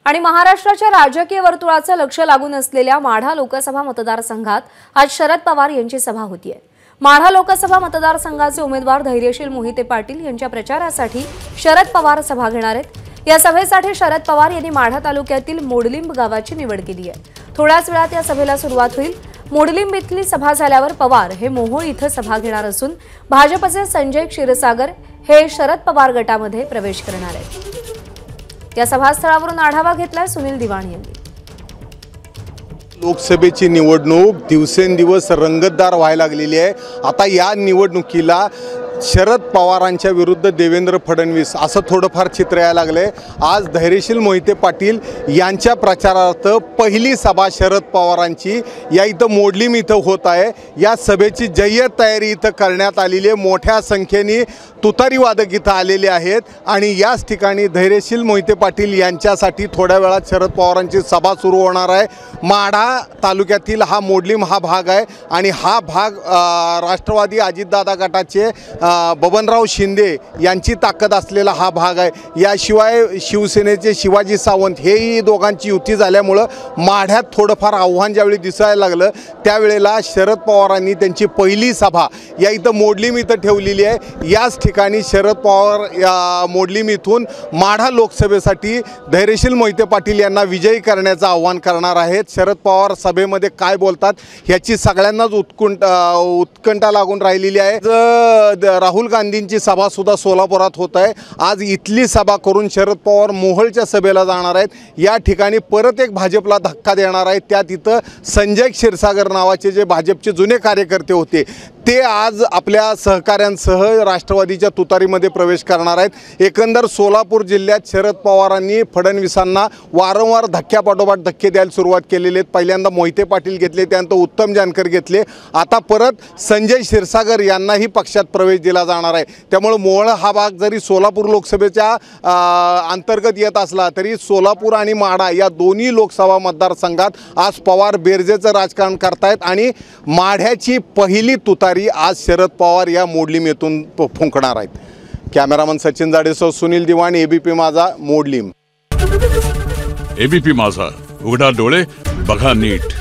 आणि महाराष्ट्राच्या राजकीय वर्तुळाचं लक्ष लागून असलेल्या माढा लोकसभा मतदारसंघात आज शरद पवार यांची सभा होतीये। माढा लोकसभा मतदारसंघाचे उमेदवार धैर्यशील मोहिते पाटील यांच्या प्रचारासाठी शरद पवार सभा घेणार आहेत। या सभेसाठी शरद पवार यांनी माढा तालुक्यातील मोडलिंब गावाची निवड केली आहे। थोड्याच वेळात या सभेला सुरुवात होईल। मोडलिंब इथली सभा झाल्यावर पवार हे मोहोळ इथं सभा घेणार असून भाजपचे संजय क्षीरसागर हे शरद पवार गटामध्ये प्रवेश करणार आहेत। या सभास्थळावरून आढावा घेतलाय सुनील दिवाण यांनी। लोकसभेची निवडणूक दिवसेंदिवस रंगतदार व्हायला लागलेली आहे। आता या निवडणुकीला शरद पवारांच्या विरुद्ध देवेंद्र फडणवीस असं थोडंफार चित्र यायला लागले। आज धैर्यशील मोहिते पाटील यांच्या प्रचारार्थ पहिली सभा शरद पवारांची या इथं मोडलिंब इथं होत आहे। या सभेची जय्यत तयारी इथं करण्यात आलेली आहे। मोठ्या संख्येने तुतारी वादक इथं आलेले आहेत आणि याच ठिकाणी धैर्यशील मोहिते पाटील यांच्यासाठी थोड्या वेळात शरद पवारांची सभा सुरू होणार आहे। माढा तालुक्यातील हा मोडलिंब हा भाग आहे आणि हा भाग राष्ट्रवादी अजितदादा गटाचे बबनराव शिंदे यांची ताकद असलेला हा भाग आहे। याशिवाय शिवसेनेचे शिवाजी सावंत हेही दोघांची युती झाल्यामुळं माढ्यात थोडंफार आव्हान ज्यावेळी दिसायला लागलं त्यावेळेला शरद पवारांनी त्यांची पहिली सभा या इथं मोडलिंब इथं ठेवलेली आहे। याच ठिकाणी शरद पवार या मोडलिंब इथून माढा लोकसभेसाठी धैर्यशील मोहिते पाटील यांना विजयी करण्याचं आव्हान करणार आहेत। शरद पवार सभेमध्ये काय बोलतात ह्याची सगळ्यांनाच उत्कंठा लागून राहिलेली आहे। राहुल गांधींची सभा सुद्धा सोलापुरात होत आहे। आज इथली सभा करून शरद पवार मोहोळच्या सभेला जाणार आहेत। या ठिकाणी परत एक भाजपला धक्का देणार आहेत। त्यात इथं संजय क्षीरसागर नावाचे जे भाजपचे जुने कार्यकर्ते होते ते आज आपल्या सहकाऱ्यांसह राष्ट्रवादीच्या तुतारीमध्ये प्रवेश करणार आहेत। एकंदर सोलापूर जिल्ह्यात शरद पवारांनी फडणवीसांना वारंवार धक्क्यापाठोपाठ धक्के द्यायला सुरुवात केलेली आहेत। पहिल्यांदा मोहिते पाटील घेतले, त्यानंतर उत्तम जानकर घेतले, आता परत संजय क्षीरसागर यांनाही पक्षात प्रवेश दिला जाणार आहे। त्यामुळे मोहोळ हा भाग जरी सोलापूर लोकसभेच्या अंतर्गत येत असला तरी सोलापूर आणि माढा या दोन्ही लोकसभा मतदारसंघात आज पवार बेरजेचं राजकारण करतायत आणि माढ्याची पहिली तुतारी आज शरद पवार या मोडलिंब येथून फुंकणार आहेत। कॅमेरामन सचिन जाडेसह सुनील दिवाण, एबीपी माझा, मोडलिंब। एबीपी माझा, उघडा डोळे बघा नीट।